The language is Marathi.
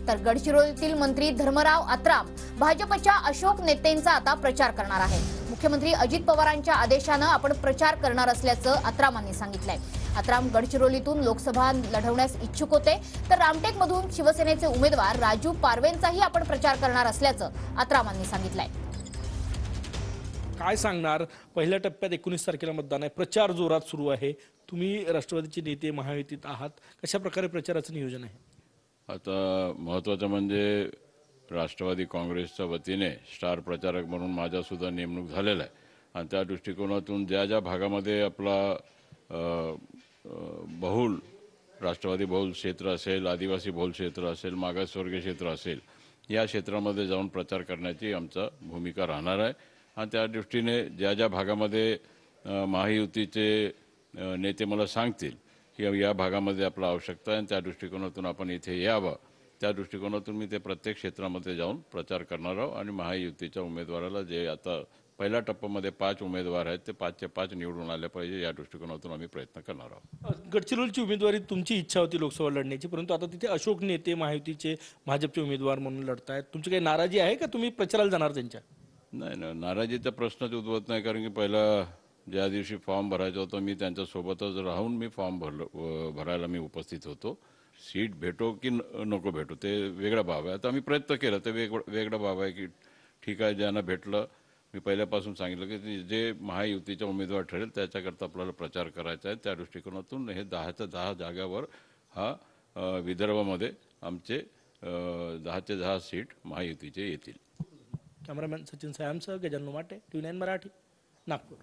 तर गडचिरोलीतील मंत्री धर्मराव आत्राम भाजपच्या अशोक नेतेंचा आता प्रचार करणार आहे। मुख्यमंत्री अजित पवारांच्या आदेशाने आपण प्रचार करणार असल्याचं आत्रामांनी सांगितलंय। आत्राम गडचिरोलीतून लोकसभा लढवण्यास इच्छुक होते, तर रामटेकमधून शिवसेनेचे उमेदवार राजू पारवेंचाही आपण प्रचार करणार असल्याचं आत्रामांनी सांगितलंय। काय सांगणार? पहिल्या टप्प्यात 19 तारखेला मतदान आहे, प्रचार जोरात सुरू आहे। तुम्ही राष्ट्रवादीचे नेते महायुतीत आहात, कशा प्रकारे प्रचाराचं नियोजन आहे? आता महत्त्वाचं म्हणजे राष्ट्रवादी काँग्रेसच्या वतीने स्टार प्रचारक म्हणून माझा सुद्धा नेमणूक झालेला आहे आणि त्या दृष्टिकोनातून ज्या ज्या भागामध्ये आपला बहुल राष्ट्रवादी बहुल क्षेत्र असेल, आदिवासी बहुल क्षेत्र असेल, मागासवर्गीय क्षेत्र असेल, या क्षेत्रामध्ये जाऊन प्रचार करण्याची आमचा भूमिका राहणार आहे आणि त्या दृष्टीने ज्या ज्या भागामध्ये महायुतीचे नेते मला सांगतील की या भागामध्ये आपला आवश्यकता आहे आणि त्या दृष्टिकोनातून आपण इथे यावं, त्या दृष्टिकोनातून मी ते प्रत्येक क्षेत्रामध्ये जाऊन प्रचार करणार आहोत आणि महायुतीच्या उमेदवाराला जे आता पहिल्या टप्प्यामध्ये 5 उमेदवार आहेत ते 5चे 5 निवडून आले पाहिजे, या दृष्टिकोनातून आम्ही प्रयत्न करणार आहोत। गडचिरोलीची उमेदवारी तुमची इच्छा होती लोकसभा लढण्याची, परंतु आता तिथे अशोक नेते महायुतीचे भाजपचे उमेदवार म्हणून लढतायत। तुमची काही नाराजी आहे का? तुम्ही प्रचाराला जाणार त्यांच्या? नाही, नाराजीचा प्रश्नच उद्भवत नाही, कारण की पहिला ज्या दिवशी फॉर्म भरायचा होता मी त्यांच्यासोबतच राहून मी फॉर्म भरायला मी उपस्थित होतो। सीट भेटो की नको भेटो ते वेगळा भाव आहे। आता आम्ही प्रयत्न केला ते वेगळा भाव आहे की ठीक आहे, ज्यांना भेटलं मी पहिल्यापासून सांगितलं की जे महायुतीचा उमेदवार ठरेल त्याच्याकरता आपल्याला प्रचार करायचा आहे। त्या दृष्टिकोनातून हे 10च्या 10 जागावर हा विदर्भामध्ये आमचे 10चे 10 सीट महायुतीचे येतील। कॅमेरामॅन सचिन सायमसह गजानन माटे, TV9 मराठी, नागपूर।